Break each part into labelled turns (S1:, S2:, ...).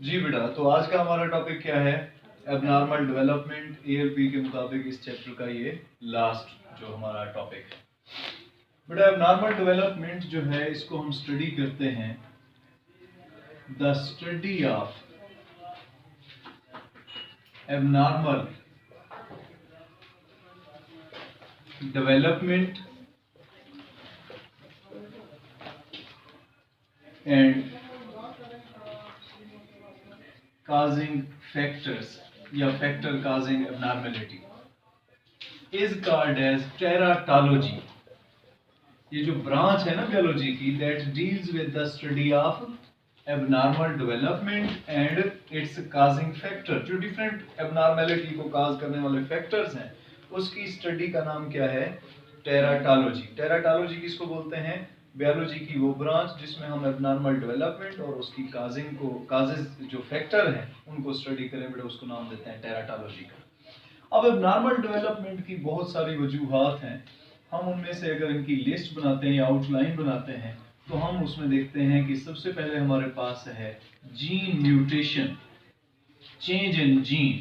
S1: जी बेटा, तो आज का हमारा टॉपिक क्या है? Abnormal development. एएलपी के मुताबिक इस चैप्टर का ये लास्ट जो हमारा टॉपिक है। बेटा, एबनॉर्मल डेवलपमेंट जो है इसको हम स्टडी करते हैं the study of abnormal development and causing factors या factor causing abnormality is called as teratology। ये जो ब्रांच है ना बायोलॉजी की, that deals with the study of abnormal development and its causing factor। जो different abnormality को cause करने वाले factors हैं उसकी स्टडी का नाम क्या है? टेराटोलॉजी। टेराटोलॉजी किसको बोलते हैं? बायोलॉजी की वो ब्रांच जिसमें हम एबनॉर्मल डेवलपमेंट और उसकी काजेस जो फैक्टर हैं उनको स्टडी करें बेटा, उसको नाम देते हैं टेराटोलॉजी का। अब एबनॉर्मल डेवलपमेंट की बहुत सारी वजूहात हैं। हम उनमें से अगर इनकी लिस्ट बनाते हैं या आउटलाइन बनाते हैं तो हम उसमें देखते हैं कि सबसे पहले हमारे पास है gene mutation, change in gene.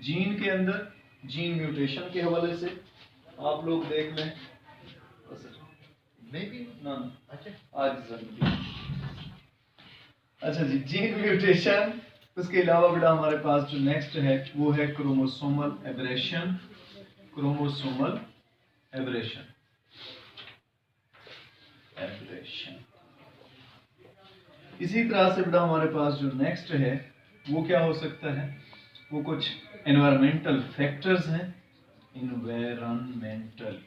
S1: Gene के अंदर जीन म्यूटेशन के हवाले से आप लोग देख लें। अच्छा जी, जीन म्यूटेशन। उसके अलावा बेटा हमारे पास जो नेक्स्ट है वो है क्रोमोसोमल एब्रेशन। क्रोमोसोमल एब्रेशन इसी तरह से बेटा हमारे पास जो नेक्स्ट है वो क्या हो सकता है? वो कुछ एनवायरमेंटल फैक्टर्स हैं। एनवायरमेंटल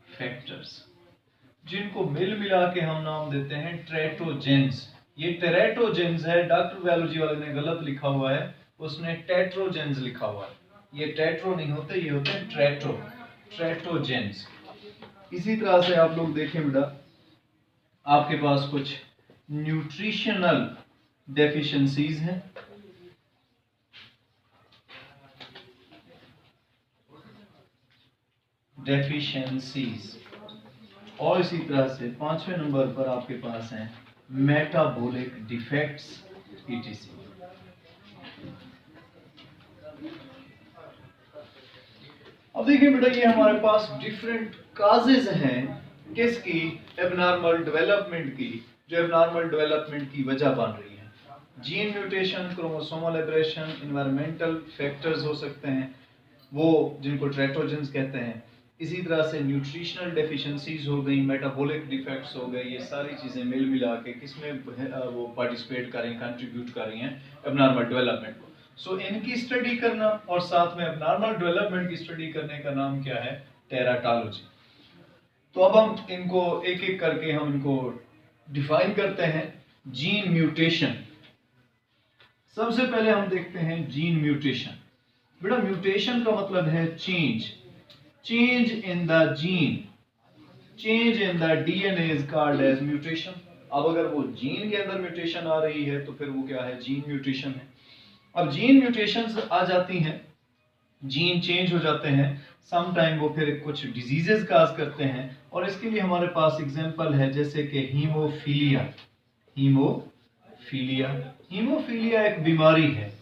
S1: फैक्टर्स जिनको मिल मिला के हम नाम देते हैं टेट्रोजेंस। ये टेरेटोजेंस है, डॉक्टर बायोलॉजी वाले ने गलत लिखा हुआ है, उसने टेट्रोजेंस लिखा हुआ है। ये टेट्रो नहीं होते, ये होते हैं टेट्रोजेंस। इसी तरह से आप लोग देखें बेटा, आपके पास कुछ न्यूट्रिशनल डेफिशिएंसीज हैं। और इसी तरह से 5वें नंबर पर आपके पास हैं मेटाबॉलिक डिफेक्ट्स etc। अब देखिए बेटा, ये हमारे पास डिफरेंट काजेज हैं किसकी? एबनॉर्मल डेवलपमेंट की, जो एबनॉर्मल डेवलपमेंट की वजह बन रही है। Gene mutation, chromosomal aberration, environmental factors हो सकते हैं वो जिनको टेट्रोजेंस कहते हैं। इसी तरह से न्यूट्रिशनल डेफिशिएंसीज हो गई, मेटाबॉलिक डिफेक्ट्स हो गए। ये सारी चीज़ें मिल मिला के किसमें वो पार्टिसिपेट कर रही हैं, कंट्रीब्यूट कर रही हैं एबनॉर्मल डेवलपमेंट को। सो इनकी स्टडी करना और साथ में एबनॉर्मल डेवलपमेंट की स्टडी करने का नाम क्या है? टेराटोलॉजी। तो अब हम इनको एक एक करके हम इनको डिफाइन करते हैं। जीन म्यूटेशन, सबसे पहले हम देखते हैं जीन म्यूटेशन। बेटा, म्यूटेशन का मतलब है change. Change in the gene, change in the DNA is called as mutation. अब अगर वो जीन के अंदर म्यूटेशन आ रही है तो फिर वो क्या है? जीन म्यूटेशन है। अब जीन म्यूटेशंस आ जाती हैं, जीन चेंज हो जाते हैं, सम टाइम वो फिर कुछ डिजीजेस काज करते हैं। और इसके लिए हमारे पास एग्जांपल है जैसे कि हीमोफीलिया। हीमोफीलिया एक बीमारी है।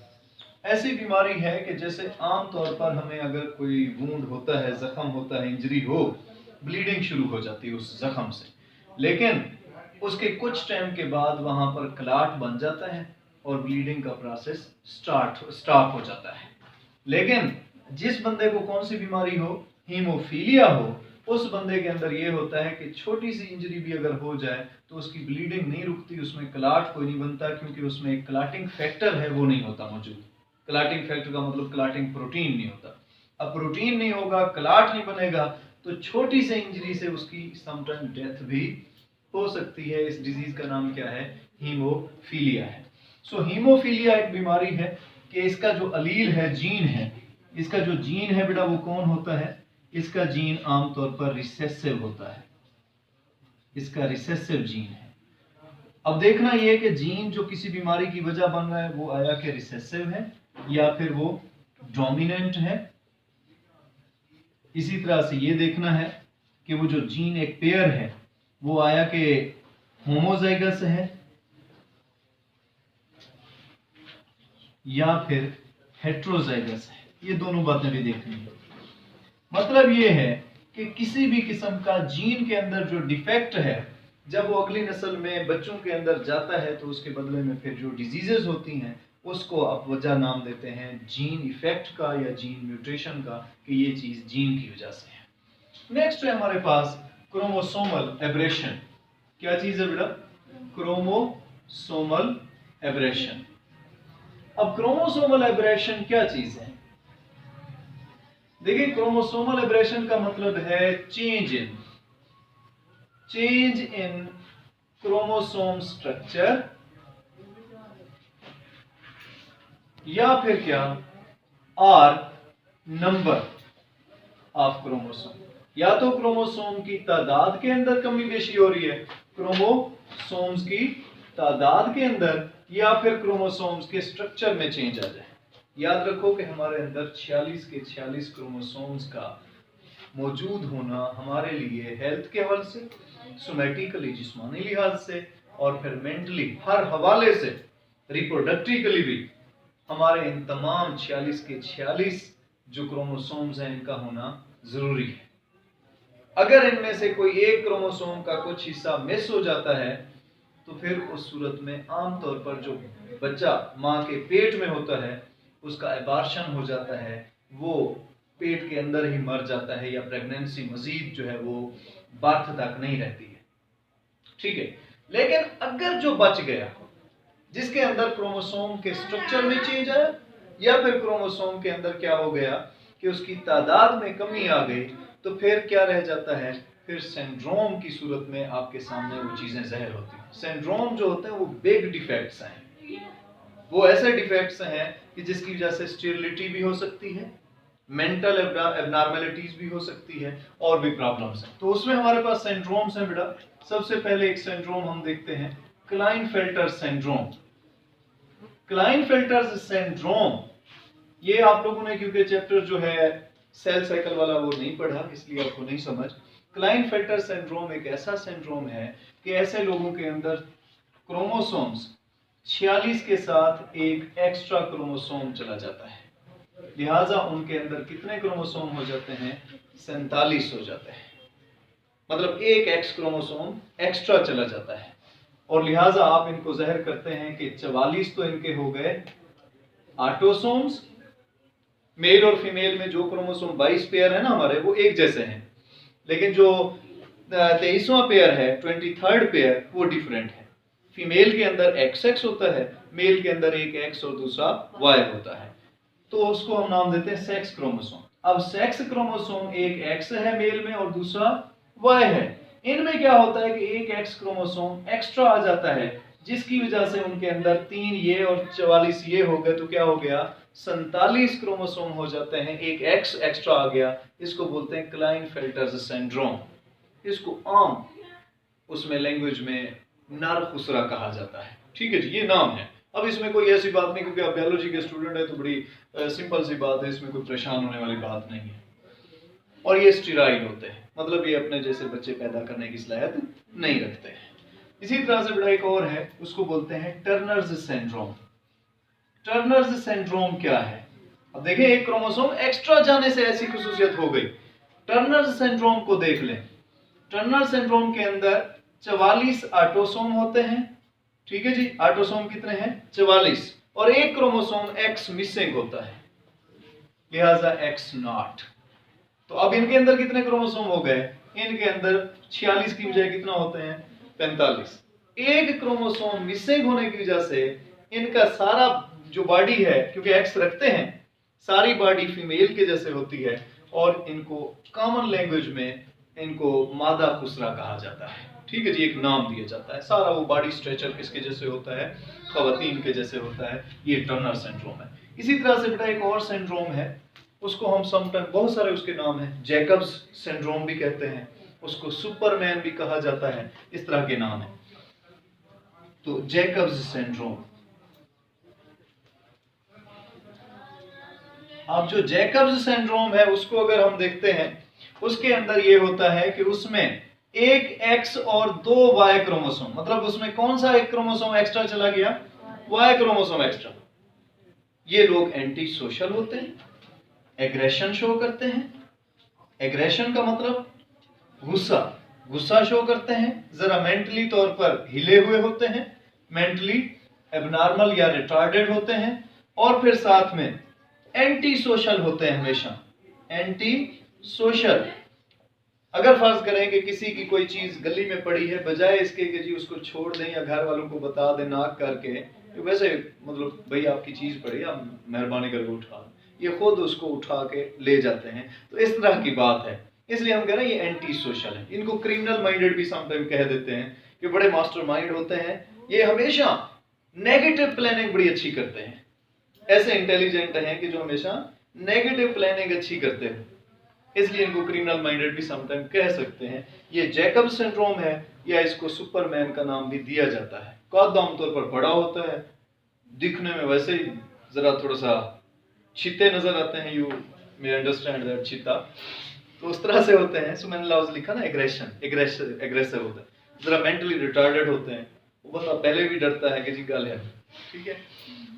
S1: ऐसी बीमारी है कि जैसे आम तौर पर हमें अगर कोई वुंड होता है, जख्म होता है, इंजरी हो, ब्लीडिंग शुरू हो जाती है उस जख्म से, लेकिन उसके कुछ टाइम के बाद वहां पर क्लाट बन जाता है और ब्लीडिंग का प्रोसेस स्टॉप हो जाता है। लेकिन जिस बंदे को कौन सी बीमारी हो? हीमोफीलिया हो, उस बंदे के अंदर ये होता है कि छोटी सी इंजरी भी अगर हो जाए तो उसकी ब्लीडिंग नहीं रुकती, उसमें क्लाट कोई नहीं बनता, क्योंकि उसमें एक क्लाटिंग फैक्टर है वो नहीं होता मौजूद। क्लाटिंग फैक्टर का मतलब क्लाटिंग प्रोटीन नहीं होता। अब प्रोटीन नहीं होगा, क्लाट नहीं बनेगा, तो छोटी सी इंजरी से उसकी समटाइम डेथ भी हो सकती है। इस डिजीज का नाम क्या है? हीमोफीलिया है। सो हीमोफीलिया एक बीमारी है कि इसका जो अलील है, जीन है, इसका जो जीन है बेटा वो कौन होता है? इसका जीन आमतौर पर रिसेसिव होता है। इसका रिसेसिव जीन है। अब देखना ये कि जीन जो किसी बीमारी की वजह बन रहा है वो आया कि रिसेसिव है या फिर वो डोमिनेंट है। इसी तरह से ये देखना है कि वो जो जीन एक पेयर है वो आया कि होमोजाइगस है या फिर हेट्रोजाइगस है। ये दोनों बातें भी देखनी है। मतलब ये है कि किसी भी किस्म का जीन के अंदर जो डिफेक्ट है, जब वो अगली नस्ल में बच्चों के अंदर जाता है तो उसके बदले में फिर जो डिजीजेस होती हैं उसको आप वजह नाम देते हैं जीन इफेक्ट का या जीन म्यूटेशन का, कि ये चीज जीन की वजह से है। नेक्स्ट है हमारे पास क्रोमोसोमल एब्रेशन। क्या चीज है बेटा? Chromosomal aberration. अब क्रोमोसोमल एब्रेशन क्या चीज है? देखिए, क्रोमोसोमल एब्रेशन का मतलब है चेंज इन क्रोमोसोम स्ट्रक्चर, या फिर क्या, आर नंबर ऑफ क्रोमोसोम। या तो क्रोमोसोम की तादाद के अंदर कमी बेशी हो रही है, क्रोमोसोम्स की तादाद के अंदर, या फिर क्रोमोसोम्स के स्ट्रक्चर में चेंज आ जाए। याद रखो कि हमारे अंदर 46 के 46 क्रोमोसोम्स का मौजूद होना हमारे लिए हेल्थ के हवाले से, सोमैटिकली जिस्मानी लिहाज से, और फिर मेंटली हर हवाले से, रिप्रोडक्टिवली भी, हमारे इन तमाम 46 के 46 जो क्रोमोसोम्स हैं इनका होना जरूरी है। अगर इनमें से कोई एक क्रोमोसोम का कुछ हिस्सा मिस हो जाता है तो फिर उस सूरत में आमतौर पर जो बच्चा माँ के पेट में होता है उसका एबार्शन हो जाता है, वो पेट के अंदर ही मर जाता है, या प्रेगनेंसी मजीद जो है वो बर्थ तक नहीं रहती है। ठीक है, लेकिन अगर जो बच गया जिसके अंदर क्रोमोसोम के स्ट्रक्चर में चेंज आया, या फिर क्रोमोसोम के अंदर क्या हो गया कि उसकी तादाद में कमी आ गई, तो फिर क्या रह जाता है? फिर सिंड्रोम की सूरत में आपके सामने वो चीजें ज़ाहिर होती हैं। सिंड्रोम जो होते हैं वो बिग डिफेक्ट्स हैं, वो ऐसे डिफेक्ट्स हैं कि जिसकी वजह से स्टेरिलिटी भी हो सकती है, मेंटल एबनॉर्मलिटीज भी हो सकती है, और भी प्रॉब्लम्स हैं। तो उसमें हमारे पास सिंड्रोम्स हैं बेटा। सबसे पहले एक सिंड्रोम हम देखते हैं, क्लाइनफेल्टर सिंड्रोम। क्लाइनफेल्टर सिंड्रोम, ये आप लोगों ने क्योंकि चैप्टर जो है सेल साइकिल वाला वो नहीं पढ़ा, इसलिए आपको नहीं समझ। क्लाइनफेल्टर सिंड्रोम एक ऐसा सिंड्रोम है कि ऐसे लोगों के अंदर क्रोमोसोम्स 46 के साथ एक एक्स्ट्रा क्रोमोसोम चला जाता है, लिहाजा उनके अंदर कितने क्रोमोसोम हो जाते हैं? 47 हो जाते हैं। मतलब एक एक्स क्रोमोसोम एक्स्ट्रा चला जाता है, और लिहाजा आप इनको ज़ाहिर करते हैं कि 44 तो इनके हो गए ऑटोसोम्स। मेल और फीमेल में जो क्रोमोसोम 22 पेयर है ना हमारे, वो एक जैसे हैं, लेकिन जो 23वां पेयर है, 23rd पेयर, वो डिफरेंट है। फीमेल के अंदर XX होता है, मेल के अंदर एक X और दूसरा Y होता है, तो उसको हम नाम देते हैं सेक्स क्रोमोसोम। अब सेक्स क्रोमोसोम एक X है मेल में और दूसरा Y है। इनमें क्या होता है कि एक X क्रोमोसोम एक्स्ट्रा आ जाता है, जिसकी वजह से उनके अंदर 3 ये और 44 ये हो गए, तो क्या हो गया? 47 क्रोमोसोम हो जाते हैं, एक X एक्स्ट्रा आ गया। इसको बोलते हैं क्लाइनफेल्टर सिंड्रोम। इसको आम उसमें लैंग्वेज में नर खुसरा कहा जाता है। ठीक है जी, ये नाम है। अब इसमें कोई ऐसी बात नहीं, क्योंकि आप बायोलॉजी के स्टूडेंट है तो बड़ी सिंपल सी बात है, इसमें कोई परेशान होने वाली बात नहीं है। और ये स्टेराइल होते हैं, मतलब ये अपने जैसे बच्चे पैदा करने की सलाहियत नहीं रखते हैं। इसी तरह से बड़ा एक और है, उसको बोलते हैं टर्नर्स सिंड्रोम। टर्नर्स सिंड्रोम क्या है? अब देखिए, एक क्रोमोसोम एक्स्ट्रा जाने से ऐसी खुसूसियत हो गई। टर्नर्स सिंड्रोम को देख लें। टर्नर सिंड्रोम के अंदर 44 ऑटोसोम होते हैं। ठीक है जी, ऑटोसोम कितने हैं? 44, और एक क्रोमोसोम X मिसिंग होता है, लिहाजा X0। तो अब इनके अंदर कितने क्रोमोसोम हो गए? इनके अंदर 46 की बजाय कितना होते हैं? 45। एक क्रोमोसोम मिसिंग होने की वजह से इनका सारा जो बॉडी है, क्योंकि X रखते हैं, सारी बॉडी फीमेल के जैसे होती है, और इनको कॉमन लैंग्वेज में इनको मादा खुसरा कहा जाता है। ठीक है जी, एक नाम दिया जाता है। सारा वो बॉडी स्ट्रक्चर किसके जैसे होता है? खवातीन के जैसे होता है। ये टर्नर सिंड्रोम है। इसी तरह से बेटा एक और सिंड्रोम है, उसको हम समटाइम, बहुत सारे उसके नाम हैं, जैकब्स सिंड्रोम भी कहते हैं, उसको सुपरमैन भी कहा जाता है, इस तरह के नाम है। तो जैकब्स सिंड्रोम, अब जो जैकब्स सिंड्रोम है उसको अगर हम देखते हैं, उसके अंदर ये होता है कि उसमें एक X और 2 Y क्रोमोसोम, मतलब उसमें कौन सा एक क्रोमोसोम एक्स्ट्रा चला गया? Y chromosome extra. ये लोग एंटी सोशल होते हैं, एग्रेशन शो करते हैं। एग्रेशन का मतलब गुस्सा, गुस्सा शो करते हैं, जरा मेंटली तौर पर हिले हुए होते हैं, मेंटली एबनॉर्मल या रिटार्डेड होते हैं, और फिर साथ में एंटी सोशल होते हैं हमेशा, एंटी सोशल। अगर फर्ज करें कि किसी की कोई चीज गली में पड़ी है, बजाय इसके कि जी उसको छोड़ दें या घर वालों को बता दें नाक करके, तो वैसे मतलब भाई आपकी चीज पड़ी, आप मेहरबानी करके उठा, ये खुद उसको उठा के ले जाते हैं। तो इस तरह की बात है, इसलिए हम कह रहे हैं ये एंटी सोशल है। इनको क्रिमिनल माइंडेड भी समटाइम कह देते हैं कि बड़े मास्टर माइंड होते हैं, ये हमेशा नेगेटिव प्लानिंग बड़ी अच्छी करते हैं। ऐसे इंटेलिजेंट हैं कि जो हमेशा नेगेटिव प्लानिंग अच्छी करते हैं, इसलिए इनको क्रिमिनल माइंडेड भी समटाइम कह सकते हैं। ये जैकब सिंड्रोम है, या इसको सुपरमैन का नाम भी दिया जाता है। कद आमतौर पर बड़ा होता है, दिखने में वैसे ही जरा थोड़ा सा चीते नजर आते हैं, यू मे अंडरस्टैंड दैट चीता, तो उस तरह से होते हैं। सो मैंने लफ्ज लिखा ना एग्रेसिव होता है, जरा मेंटली रिटार्डेड होते हैं, वो बंदा पहले भी डरता है कि जी गल है, ठीक है।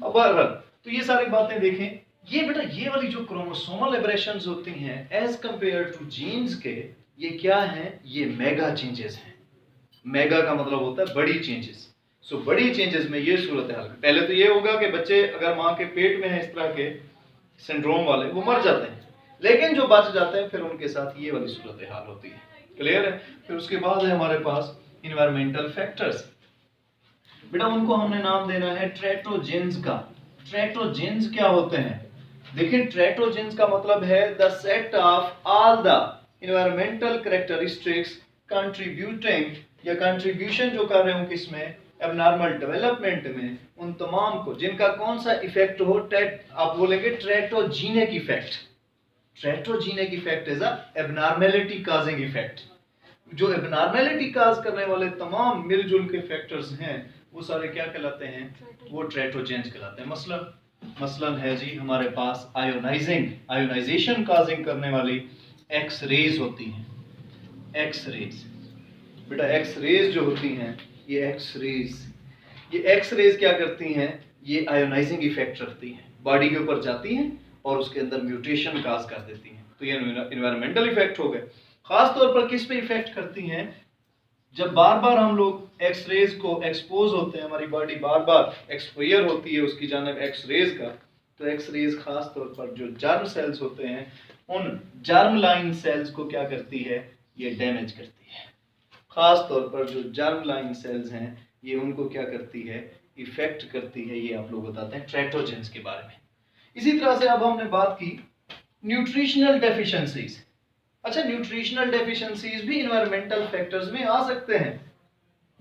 S1: अब बहरहाल तो ये सारी बातें देखें, ये बेटा ये वाली जो क्रोमोसोमल एब्रेशंस होती हैं एज कंपेयर टू जीन्स के, ये क्या हैं, ये मेगा चेंजेस हैं। मेगा का मतलब होता है बड़ी चेंजेस। सो बड़ी चेंजेस में ये सूरत हाल, पहले तो ये होगा कि बच्चे अगर माँ के पेट में है इस तरह के सिंड्रोम वाले, वो मर जाते हैं, लेकिन जो बच जाते हैं फिर उनके साथ ये वाली सूरत हाल होती है। क्लियर है। फिर उसके बाद है हमारे पास इन्वायरमेंटल फैक्टर्स। बेटा उनको हमने नाम देना है ट्रेटोजेंस का। ट्रेटोजेंस क्या होते हैं? देखिए ट्रेटोजेंस का मतलब है the set of all the environmental characteristics contributing, या कंट्रीब्यूशन जो कर रहे हो किसमें, एबनॉर्मल डेवलपमेंट में, उन तमाम को जिनका कौन सा इफेक्ट हो, आप बोलेंगे teratogenic effect. Teratogenic effect is a abnormality causing effect. जो एबनॉर्मेलिटी काज करने वाले तमाम मिलजुल के फैक्टर्स हैं वो सारे क्या कहलाते हैं, वो ट्रेटोजेंस कहलाते हैं। मसलन है जी हमारे पास आयोनाइजेशन काजिंग करने वाली एक्स रेज होती हैं। एक्स रेज, बेटा एक्स रेज जो होती हैं, ये एक्स रेज क्या करती हैं, ये आयोनाइजिंग इफेक्ट रखती हैं, बॉडी के ऊपर जाती हैं और उसके अंदर म्यूटेशन काज कर देती हैं। तो ये इन्वायरमेंटल इफेक्ट हो गए। खास तौर पर किस पे इफेक्ट करती हैं, जब बार बार हम लोग एक्स रेज को एक्सपोज होते हैं, हमारी बॉडी बार बार एक्सपोजर होती है उसकी जानिब एक्स रेज का, तो एक्स रेज खास तौर पर जो जर्म सेल्स होते हैं, उन जर्म लाइन सेल्स को क्या करती है, ये डैमेज करती है। खास तौर पर जो जर्म लाइन सेल्स हैं, ये उनको क्या करती है, इफेक्ट करती है। ये आप लोग बताते हैं ट्रेटोजेंस के बारे में। इसी तरह से अब हमने बात की न्यूट्रिशनल डेफिशिएंसीज। अच्छा, न्यूट्रिशनल डेफिशिएंसीज भी इन्वायरमेंटल फैक्टर्स में आ सकते हैं।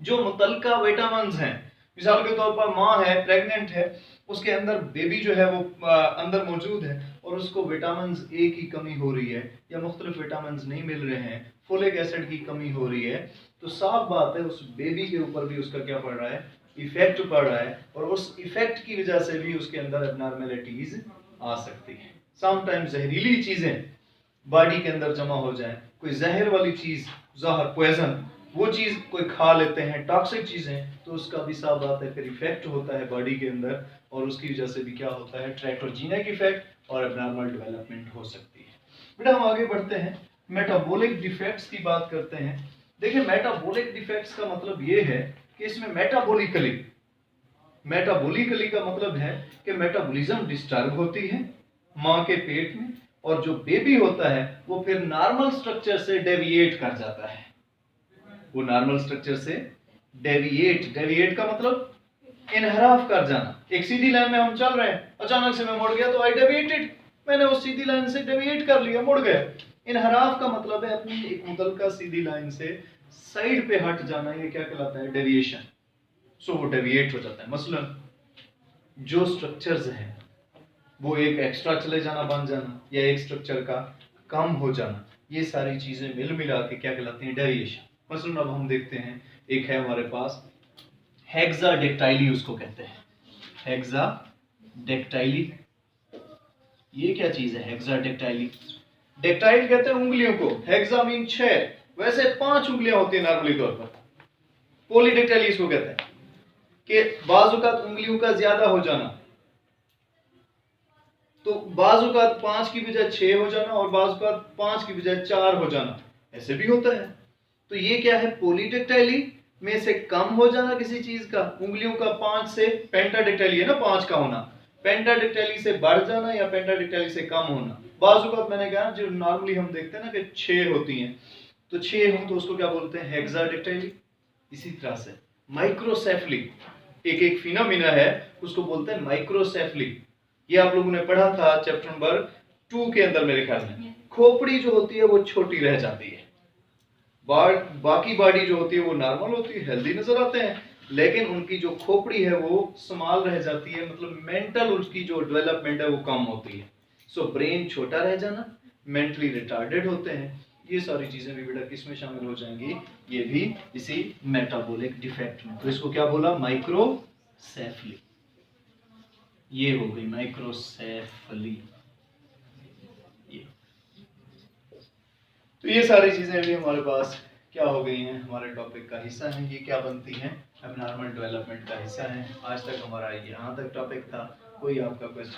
S1: जो मुतलका विटामिन्स हैं, मिसाल के तौर पर माँ है, प्रेग्नेंट है, उसके अंदर बेबी जो है वो अंदर मौजूद है और उसको विटामिन्स ए की कमी हो रही है या मुख्तलिफ विटामिन्स नहीं मिल रहे हैं, फोलिक एसिड की कमी हो रही है, तो साफ बात है उस बेबी के ऊपर भी उसका क्या पड़ रहा है, इफेक्ट पड़ रहा है, और उस इफेक्ट की वजह से भी उसके अंदर एबनॉर्मेलिटीज आ सकती है। समटाइम्स जहरीली चीजें बॉडी के अंदर जमा हो जाए, कोई जहर वाली चीज, जहर पॉइजन, वो चीज कोई खा लेते हैं, टॉक्सिक चीजें, तो उसका भी साफ बात है फिर इफेक्ट होता है बॉडी के अंदर, और उसकी वजह से भी क्या होता है, ट्रैटोजेनिक इफेक्ट और एबनॉर्मल डेवलपमेंट हो सकती है। बेटा हम आगे बढ़ते हैं, मेटाबॉलिक डिफेक्ट्स की बात करते हैं। देखिए मेटाबॉलिक डिफेक्ट्स का मतलब ये है कि इसमें मेटाबॉलिकली का मतलब है कि मेटाबॉलिज्म डिस्टर्ब होती है माँ के पेट में, और जो बेबी होता है वो फिर नॉर्मल स्ट्रक्चर से डेविएट कर जाता है। वो नॉर्मल स्ट्रक्चर से डेविएट का मतलब इनहराफ कर जाना। एक सीधी लाइन में हम चल रहे हैं, अचानक से मैं मुड़ गया तो आई डेविएटेड, मैंने उस सीधी लाइन से डेविएट कर लिया, मुड़ गया। इनहराफ का मतलब है अपनी एक मुतलका सीधी लाइन से साइड पे हट जाना, ये क्या कहलाता है, डेविएशन। सो वो डेविएट हो जाता है। मसलन जो स्ट्रक्चर्स हैं वो एक एक्स्ट्रा चले जाना, बन जाना, या एक स्ट्रक्चर का कम हो जाना, ये सारी चीजें मिल मिला के क्या कहलाती हैं, डेविएशन। मसलन अब हम देखते हैं, एक है हमारे पास हेक्साडेक्टाइली, उसको कहते हैं हेक्साडेक्टाइली। ये क्या चीज है हेक्साडेक्टाइली? डेक्टाइल कहते हैं उंगलियों को, हेक्सा मीन 6, वैसे 5 उंगलियां होती है नॉर्मली तौर पर। पॉलीडेक्टाइली इसको कहते हैं कि बाजुकात उंगलियों का ज्यादा हो जाना। तो बाज़ औक़ात 5 की बजाय 6 हो जाना और बाज़ औक़ात 5 की बजाय 4 हो जाना, ऐसे भी होता है। तो ये क्या है, पॉलीडेक्टाइली में से कम हो जाना किसी चीज का, उंगलियों का 5 से, पेंटाडेक्टाइली है ना 5 का होना, पेंटाडेक्टाइली से बढ़ जाना या पेंटाडेक्टाइली से कम होना। बाज़ औक़ात मैंने कहा जो नॉर्मली हम देखते हैं ना कि 6 होती हैं, तो 6 हो तो उसको क्या बोलते हैं, हेक्साडेक्टाइली। इसी तरह से माइक्रोसेफली एक फिनोमिना है, उसको बोलते हैं माइक्रोसेफली। ये आप लोगों ने पढ़ा था चैप्टर नंबर 2 के अंदर मेरे ख्याल में। खोपड़ी जो होती है वो छोटी रह जाती है, बाकी बॉडी जो होती है वो नॉर्मल होती है, हेल्दी नजर आते हैं, लेकिन उनकी जो खोपड़ी है वो स्मॉल रह जाती है, मतलब मेंटल उसकी जो डेवलपमेंट है वो कम होती है। सो ब्रेन छोटा रह जाना, मेंटली रिटार्डेड होते हैं, ये सारी चीजें भी बेटा किस में शामिल हो जाएंगी, ये भी इसी मेटाबॉलिक डिफेक्ट में। तो इसको क्या बोला, माइक्रोसेफली। ये हो गई माइक्रोसेफली। ये तो ये सारी चीजें भी हमारे पास क्या हो गई हैं, हमारे टॉपिक का हिस्सा है। ये क्या बनती हैं, एबनॉर्मल डेवलपमेंट का हिस्सा है। आज तक हमारा यहाँ तक टॉपिक था। कोई आपका क्वेश्चन